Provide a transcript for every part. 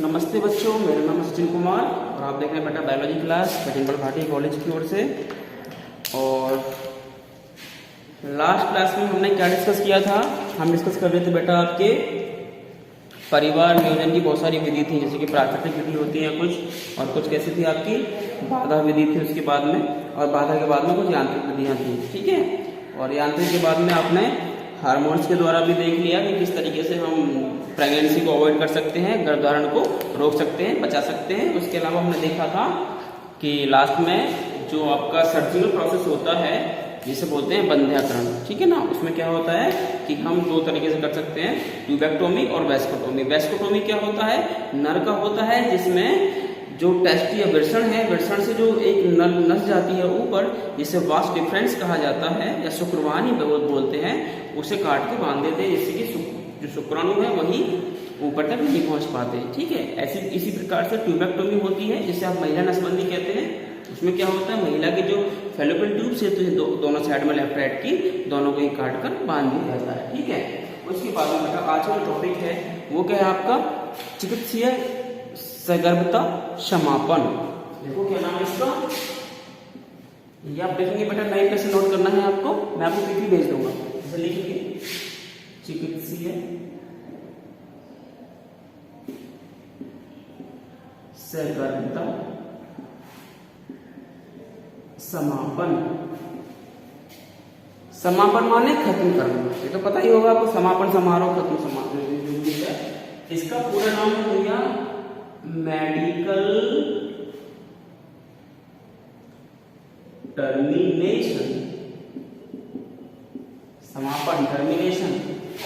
नमस्ते बच्चों, मेरा नाम है सचिन कुमार और आप देख रहे हैं बेटा बायोलॉजी क्लास कटिंगल भाटी कॉलेज की ओर से। और लास्ट क्लास में हमने क्या डिस्कस किया था? हम डिस्कस कर रहे थे बेटा आपके परिवार नियोजन की बहुत सारी विधि थी, जैसे कि प्राकृतिक विधि होती है कुछ, और कुछ कैसी थी आपकी बाधा विधि थी उसके बाद में, और बाधा के बाद में कुछ यांत्रिक विधियाँ थी। ठीक है, और यांत्रिक के बाद में आपने हार्मोन्स के द्वारा भी देख लिया कि किस तरीके से हम प्रेगनेंसी को अवॉइड कर सकते हैं, गर्भधारण को रोक सकते हैं, बचा सकते हैं। उसके अलावा हमने देखा था कि लास्ट में जो आपका सर्जिकल प्रोसेस होता है जिसे बोलते हैं बंध्याकरण, ठीक है ना, उसमें क्या होता है कि हम दो तरीके से कर सकते हैं, ट्यूबेक्टोमी और वेस्कोटोमी। वेस्कोटोमी क्या होता है? नर का होता है जिसमें जो टेस्ट या वृषण है, वृषण से जो एक नस जाती है ऊपर, जिसे वास्ट डिफरेंस कहा जाता है या शुक्रवाणी बोलते हैं, उसे काट के बांध देते हैं, जिससे कि जो शुक्राणु है वही ऊपर तक नहीं पहुंच पाते। ठीक है, ऐसी इसी प्रकार से ट्यूबेक्टोमी होती है जिसे आप महिला नसबंदी कहते हैं। उसमें क्या होता है, महिला के जो फैलोपियन ट्यूब से दोनों साइड में लेफ्ट राइट की दोनों को ही काट कर बांध दिया जाता है। ठीक है, उसके बाद में बेटा आज का टॉपिक है वो क्या है आपका चिकित्सीय सगर्भता समापन। देखो क्या नाम है इसका, ये आप देखेंगे बेटा टाइप कैसे नोट करना है आपको, मैं आपको पीपी भेज दूंगा, जैसे लिखेंगे चिकित्सीय सगर्भता समापन। समापन माने खत्म करना, ये तो पता ही होगा आपको, समापन समारोह खत्म समापन। इसका पूरा नाम है भैया मेडिकल टर्मिनेशन, समापन termination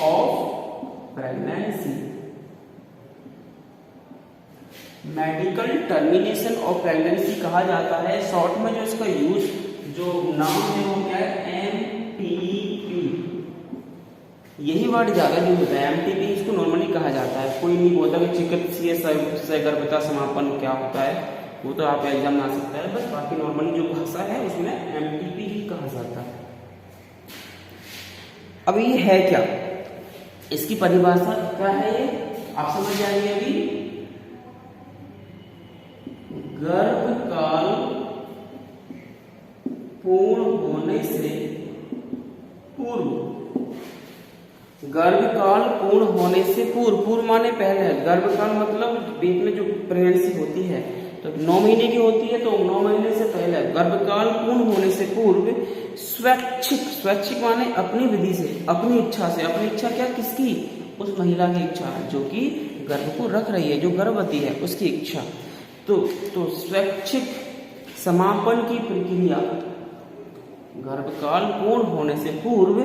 of pregnancy. Medical termination of pregnancy कहा जाता है। शॉर्ट में जो इसका यूज जो नाम है वो क्या है, एमटीपी। यही वर्ड ज्यादा यूज होता है, एमटीपी इसको नॉर्मली कहा जाता है। कोई नहीं बोलता कि चिकित्सीय सगर्भता समापन क्या होता है, वो तो आप एग्जाम में आ सकता है, बस बाकी नॉर्मली जो भाषा है उसमें एमटीपी ही कहा जाता है। अब ये है क्या, इसकी परिभाषा क्या है ये आप समझ जाएंगे अभी। गर्भकाल पूर्ण होने से पूर्व, गर्भकाल पूर्ण होने से पूर्व, पूर्व माने पहले, गर्भकाल मतलब पेट में जो प्रेगनेंसी होती है तो 9 महीने की होती है, तो 9 महीने से पहले गर्भकाल पूर्ण होने से पूर्व स्वैच्छिक, स्वैच्छिक माने अपनी विधि से, अपनी इच्छा से, अपनी इच्छा क्या, किसकी, उस महिला की इच्छा जो कि गर्भ को रख रही है, जो गर्भवती है उसकी इच्छा। तो स्वैच्छिक समापन की प्रक्रिया गर्भकाल पूर्ण होने से पूर्व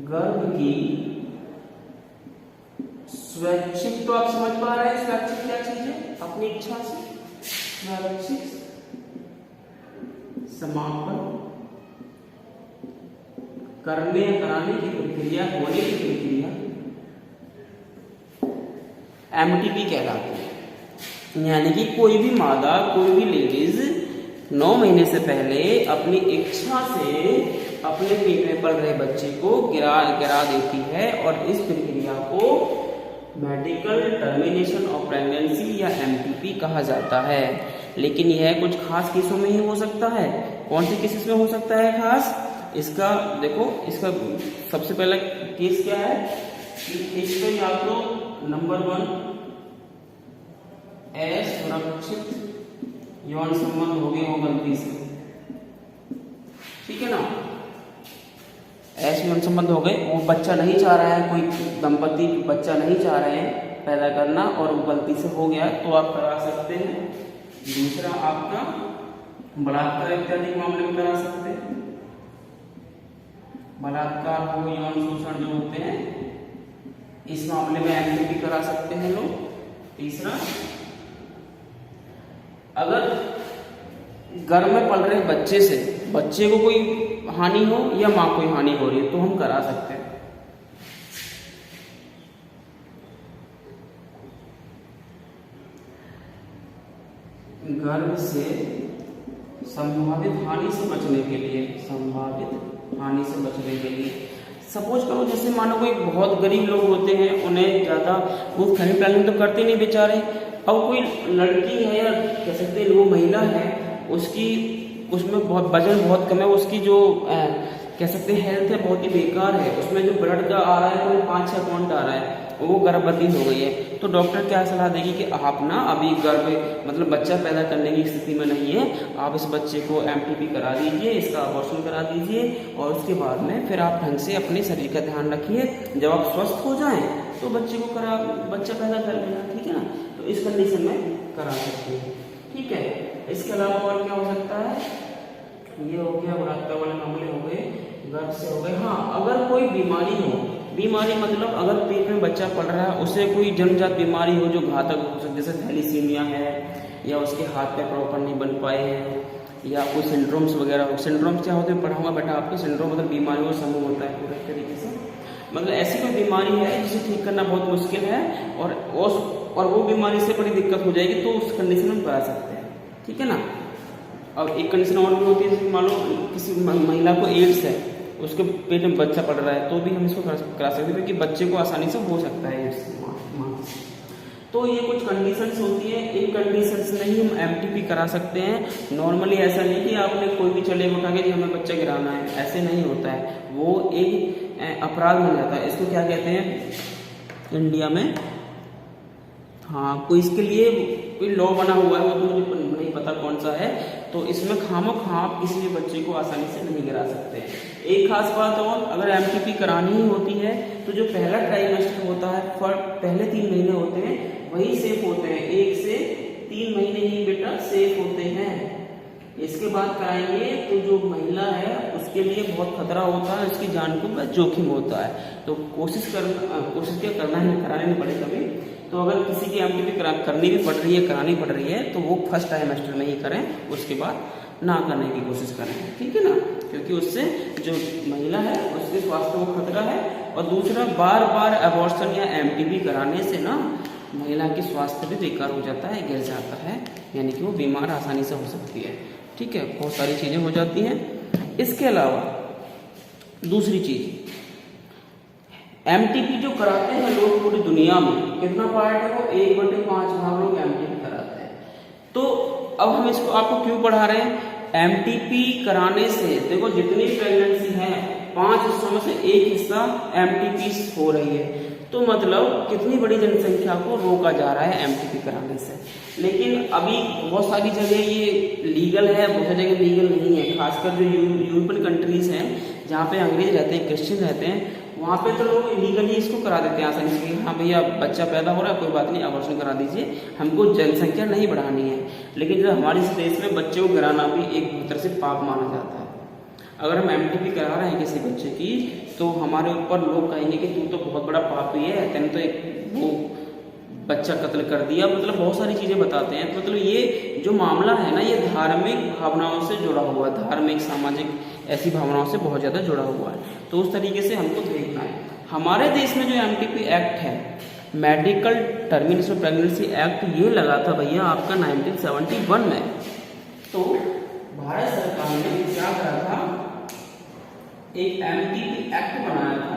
गर्भ की स्वैच्छिक, तो आप समझ पा रहे हैं स्वैच्छिक क्या चीज है, अपनी इच्छा से स्वैच्छिक समापन करने कराने की प्रक्रिया, होने की प्रक्रिया एमटीपी कहलाती है। यानी कि कोई भी मादा, कोई भी लेडीज 9 महीने से पहले अपनी इच्छा से अपने पेट में पल रहे बच्चे को गिरा देती है, और इस प्रक्रिया को मेडिकल टर्मिनेशन ऑफ प्रेगनेंसी या एमटीपी कहा जाता है। लेकिन यह कुछ खास केसों में ही हो सकता है। कौन से केसेस में हो सकता है खास? इसका देखो, इसका सबसे पहला केस क्या है कि इसका या तो नंबर 1 असुरक्षित यौन संबंध हो गए हो गलती से, ठीक है ना, ऐसे यौन संबंध हो गए, वो बच्चा नहीं चाह रहा है, कोई दंपति बच्चा नहीं चाह रहे हैं पैदा करना और वो गलती से हो गया, तो आप करा सकते हैं। दूसरा आपका बलात्कार इत्यादि के मामले में करा सकते हैं, बलात्कार हो, यौन शोषण जो होते हैं, इस मामले में एमटीपी करा सकते हैं लोग। तीसरा, अगर गर्भ में पल रहे बच्चे से बच्चे को कोई हानि हो या मां को हानि हो रही है तो हम करा सकते हैं। गर्भ से संभावित हानि से बचने के लिए, संभावित हानि से बचने के लिए सपोज करो जैसे मानो कोई बहुत गरीब लोग होते हैं, उन्हें ज़्यादा वो फैमिली प्लानिंग तो करते नहीं बेचारे। अब कोई लड़की है या कह सकते हैं वो महिला है, उसकी उसमें बहुत वजन बहुत कम है, उसकी जो कह सकते हैं हेल्थ है बहुत ही बेकार है, उसमें जो ब्लड का आ रहा है वो 5-6 पॉइंट आ रहा है, वो गर्भवती हो गई है, तो डॉक्टर क्या सलाह देगी कि आप ना अभी मतलब बच्चा पैदा करने की स्थिति में नहीं है, आप इस बच्चे को MTP करा दीजिए, इसका अबॉर्शन करा दीजिए, और उसके बाद में फिर आप ढंग से अपने शरीर का ध्यान रखिए, जब आप स्वस्थ हो जाएं तो बच्चा पैदा कर लेना, ठीक है ना। तो इस कंडीशन में करा सकते हैं, ठीक है। इसके अलावा और क्या हो सकता है, ये हो गया बुढ़ापे वाले मामले हो गए, गर्भ से हो गए। हाँ, अगर कोई बीमारी हो, बीमारी मतलब अगर पेट में बच्चा पल रहा है, उसे कोई जन्मजात बीमारी हो जो घातक हो सकती है, जैसे थैलीसीमिया है, या उसके हाथ पैर प्रॉपर नहीं बन पाए हैं, या कोई सिंड्रोम्स वगैरह हो। सिंड्रोम्स क्या होते हैं पढ़ाऊंगा बेटा आपको, सिंड्रोम मतलब बीमारियों का समूह होता है पूरे तरीके से, मतलब ऐसी कोई बीमारी है जिसे ठीक करना बहुत मुश्किल है, और वो बीमारी से बड़ी दिक्कत हो जाएगी, तो उस कंडीशन में करा सकते हैं, ठीक है ना। अब एक कंडीशन और भी होती है, जैसे मान लो किसी महिला को एड्स है, उसके पेट में बच्चा पड़ रहा है, तो भी हम इसको करा सकते हैं, क्योंकि बच्चे को आसानी से हो सकता है एड्स माँ से। तो ये कुछ कंडीशंस होती है, इन कंडीशंस में ही हम MTP करा सकते हैं। नॉर्मली ऐसा नहीं कि आपने कोई भी चले उठा के हमें बच्चा गिराना है, ऐसे नहीं होता है, वो एक अपराध हो जाता है। इसको क्या कहते हैं इंडिया में, हाँ कोई इसके लिए कोई लॉ बना हुआ है, वो तो मुझे नहीं पता कौन सा है, तो इसमें खामोखा आप किसी भी बच्चे को आसानी से नहीं गिरा सकते हैं। एक खास बात और, अगर MTP करानी ही होती है तो जो पहला ट्राइमेस्टर होता है, पहले 3 महीने होते हैं वही सेफ होते हैं, 1 से 3 महीने ही बेटा सेफ होते हैं। इसके बाद कराएंगे तो जो महिला है उसके लिए बहुत खतरा होता है, उसकी जान को बहुत जोखिम होता है, तो कोशिश क्या करना है, कराने नहीं पड़े कभी। तो अगर किसी की MTP करनी भी पड़ रही है, करानी पड़ रही है, तो वो फर्स्ट ट्राइमेस्टर में ही करें, उसके बाद ना करने की कोशिश करें, ठीक है ना, क्योंकि उससे जो महिला है उसके स्वास्थ्य को खतरा है। और दूसरा, बार बार अबॉर्शन या MTP कराने से ना महिला की स्वास्थ्य भी बेकार हो जाता है, गिर जाता है, यानी कि वो बीमार आसानी से हो सकती है, ठीक है, बहुत सारी चीज़ें हो जाती हैं। इसके अलावा दूसरी चीज़, MTP जो कराते हैं लोग पूरी दुनिया में, कितना पार्ट है वो, 1/5 भाग लोग MTP कराते हैं। तो अब हम इसको आपको क्यों पढ़ा रहे हैं, MTP कराने से देखो जितनी प्रेगनेंसी है 5 हिस्सों में से 1 हिस्सा MTP हो रही है, तो मतलब कितनी बड़ी जनसंख्या को रोका जा रहा है MTP कराने से। लेकिन अभी बहुत सारी जगह ये लीगल है, बहुत सारी जगह लीगल नहीं है, खासकर जो यूरोपियन कंट्रीज हैं जहाँ पे अंग्रेज रहते हैं, क्रिश्चियन रहते हैं, वहाँ पे तो लोग इलीगली इसको करा देते हैं आसानी से, हाँ भैया बच्चा पैदा हो रहा है कोई बात नहीं, अबॉर्शन करा दीजिए, हमको जनसंख्या नहीं बढ़ानी है। लेकिन जो हमारे इस देश में बच्चे को गिराना भी एक तरह से पाप माना जाता है। अगर हम MTP करा रहे हैं किसी बच्चे की, तो हमारे ऊपर लोग कहेंगे कि तू तो बहुत बड़ा पापी है, तेने तो एक वो बच्चा कत्ल कर दिया, मतलब बहुत सारी चीज़ें बताते हैं। तो मतलब ये जो मामला है ना, ये धार्मिक भावनाओं से जुड़ा हुआ है, धार्मिक सामाजिक ऐसी भावनाओं से बहुत ज़्यादा जुड़ा हुआ है, तो उस तरीके से हमको देखना है। हमारे देश में जो MTP एक्ट है, मेडिकल टर्मिनेशन प्रेगनेंसी एक्ट, ये लगा था भैया आपका 1971 में। तो भारत सरकार ने क्या करा था, एक MTP एक्ट बनाया था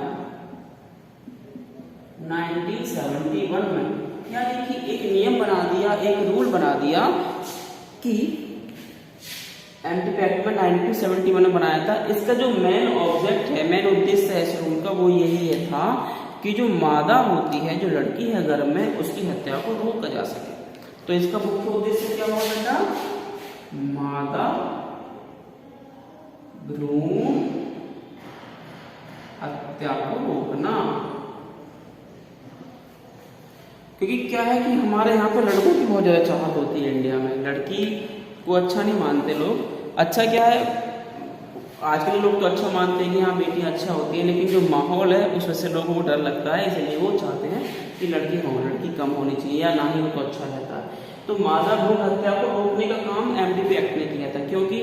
1971 में, यानी कि एक नियम बना दिया, एक रूल बना दिया कि MTP एक्ट में 1971 में बनाया था। इसका जो मेन ऑब्जेक्ट है, मेन उद्देश्य है इस रूल का, वो यही था कि जो मादा होती है, जो लड़की है गर्भ में, उसकी हत्या को रोका जा सके। तो इसका मुख्य उद्देश्य क्या हुआ बेटा, मादा भ्रूण हत्या को रोकना। क्योंकि क्या है कि हमारे यहाँ पे लड़कों की बहुत ज्यादा चाहत होती है इंडिया में, लड़की को अच्छा नहीं मानते लोग। अच्छा क्या है, आजकल लोग तो अच्छा मानते हैं कि हाँ बेटी अच्छा होती है, लेकिन जो माहौल है उस वजह से लोगों को डर लगता है, इसलिए वो चाहते हैं कि लड़की कम होनी चाहिए या ना ही हो तो अच्छा रहता है। तो मादा भ्रूण हत्या को रोकने का काम MTP एक्ट ने किया था, क्योंकि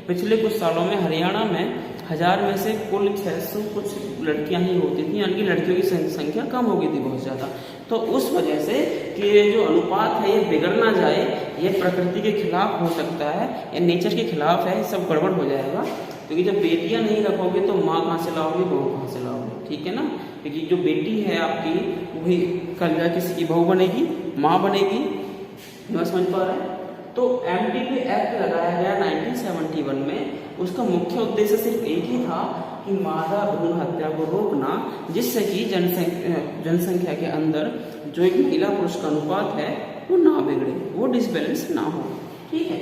पिछले कुछ सालों में हरियाणा में 1000 में से कुल 600 कुछ लड़कियां ही होती थी, यानी कि लड़कियों की संख्या कम हो गई थी बहुत ज़्यादा। तो उस वजह से कि ये जो अनुपात है ये बिगड़ ना जाए, ये प्रकृति के खिलाफ हो सकता है, ये नेचर के खिलाफ है, सब गड़बड़ हो जाएगा, क्योंकि जब बेटियां नहीं रखोगे तो माँ कहाँ से लाओगे, बहू कहाँ से लाओगे, ठीक है ना। क्योंकि जो बेटी है आपकी वही कल जा किसी की बहू बनेगी, माँ बनेगी, मैं समझ पा रहे हैं। तो एमटीपी एक्ट लगाया गया 1971 में। उसका मुख्य उद्देश्य सिर्फ एक ही था कि मादा भ्रूण हत्या को रोकना, जिससे कि जनसंख्या के अंदर जो एक महिला पुरुष का अनुपात है वो ना बिगड़े, वो डिसबैलेंस ना हो, ठीक है।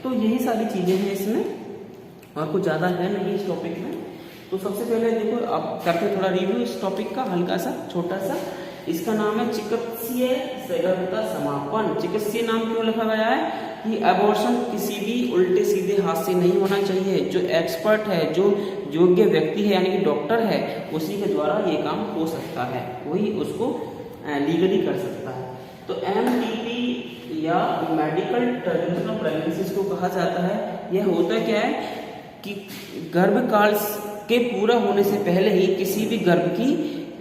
तो यही सारी चीजें हैं इसमें, और कुछ ज्यादा है नहीं इस टॉपिक में। तो सबसे पहले देखो अब करते थोड़ा रिव्यू इस टॉपिक का, हल्का सा छोटा सा। इसका नाम है चिकित्सीय सगर्भता समापन। चिकित्सीय नाम क्यों लिखा गया है कि अबॉर्शन किसी भी उल्टे सीधे हाथ से नहीं होना चाहिए। जो एक्सपर्ट है, जो योग्य व्यक्ति है यानी कि डॉक्टर है, उसी के द्वारा ये काम हो सकता है, वही उसको लीगली कर सकता है। तो एमटीपी या मेडिकल टर्मिनेशन ऑफ प्रेगनेंसी को कहा जाता है। यह होता क्या है कि गर्भकाल के पूरा होने से पहले ही किसी भी गर्भ की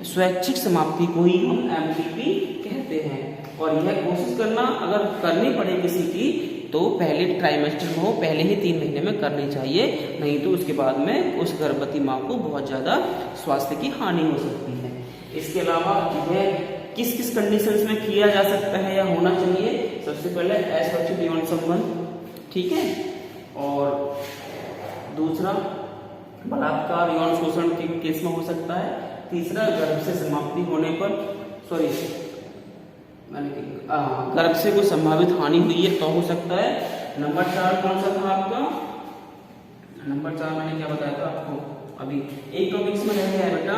स्वैच्छिक समाप्ति को ही हम एमटीपी कहते हैं। और यह कोशिश करना अगर करनी पड़े किसी की तो पहले ट्राइमेस्टर में हो, पहले ही 3 महीने में करनी चाहिए, नहीं तो उसके बाद में उस गर्भवती माँ को बहुत ज्यादा स्वास्थ्य की हानि हो सकती है। इसके अलावा यह किस किस कंडीशंस में किया जा सकता है या होना चाहिए। सबसे पहले असुरक्षित यौन संबंध, ठीक है, और दूसरा बलात्कार यौन शोषण के केस में हो सकता है। तीसरा गर्भ से समाप्ति होने पर गर्भ से कोई संभावित हानि हुई है तो हो सकता है। नंबर 4 कौन सा था आपका, नंबर 4 मैंने क्या बताया था आपको अभी, एक टॉपिक्स में रह गया है बेटा,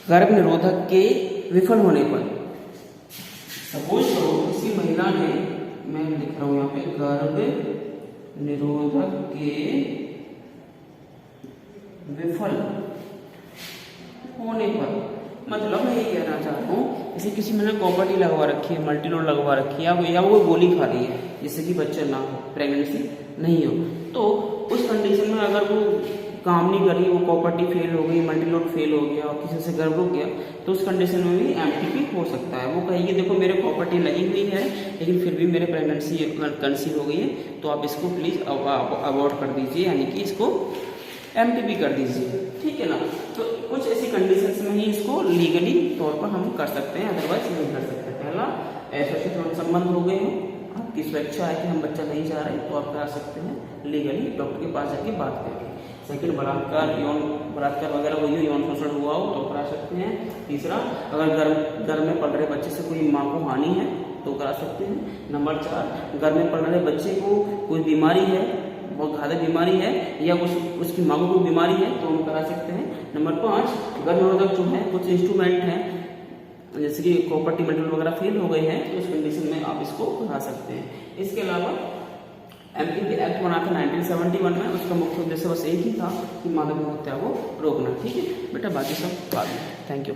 गर्भ निरोधक के विफल होने पर। सपोज करो किसी महिला ने, मैं लिख रहा हूं यहाँ पे, गर्भ निरोधक के विफल होने पर, मतलब मैं ये कहना चाहता हूँ जैसे किसी मैंने कॉपर्टी लगवा रखी है, मल्टीलोड लगवा रखी है, या वो गोली खा रही है जिससे कि बच्चा ना हो, प्रेगनेंसी नहीं हो, तो उस कंडीशन में अगर वो काम नहीं कर रही, वो कॉपर्टी फेल हो गई, मल्टीलोड फेल हो गया और किसी से गर्भ हो गया, तो उस कंडीशन में भी एमटीपी हो सकता है। वो कहेगी देखो मेरे कॉपर्टी लगी हुई है लेकिन फिर भी मेरे प्रेगनेंसी कंसीव हो गई है, तो आप इसको प्लीज अवॉइड कर दीजिए, यानी कि इसको एमटीपी कर दीजिए, ठीक है ना। तो कुछ ऐसी कंडीशंस में ही इसको लीगली तौर पर हम कर सकते हैं, अदरवाइज नहीं कर सकते। पहला असुरक्षित यौन संबंध हो गए हो, आपकी स्वेच्छा है कि हम बच्चा नहीं चाह रहे तो आप करा सकते हैं लीगली डॉक्टर के पास जाके बात करके। सेकंड बलात्कार वगैरह हुई हो, यौन शोषण हुआ हो तो करा सकते हैं। तीसरा अगर घर में पल रहे बच्चे से कोई माँ को हानि है तो करा सकते हैं। नंबर 4 घर में पल रहे बच्चे को कोई बीमारी है, बहुत घातक बीमारी है, या उसकी माँ को कोई बीमारी है तो हम करा सकते हैं। नंबर 5 गर्भ निरोधक जो है कुछ इंस्ट्रूमेंट हैं जैसे कि कॉपर्टी मेटल वगैरह फेल हो गए हैं तो उस कंडीशन में आप इसको करा सकते हैं। इसके अलावा एमटीपी एक्ट बना था 1971 में, उसका मुख्य उद्देश्य बस एक ही था कि मानव हत्या को रोकना, ठीक है बेटा, बाकी सब बाद में। Thank you.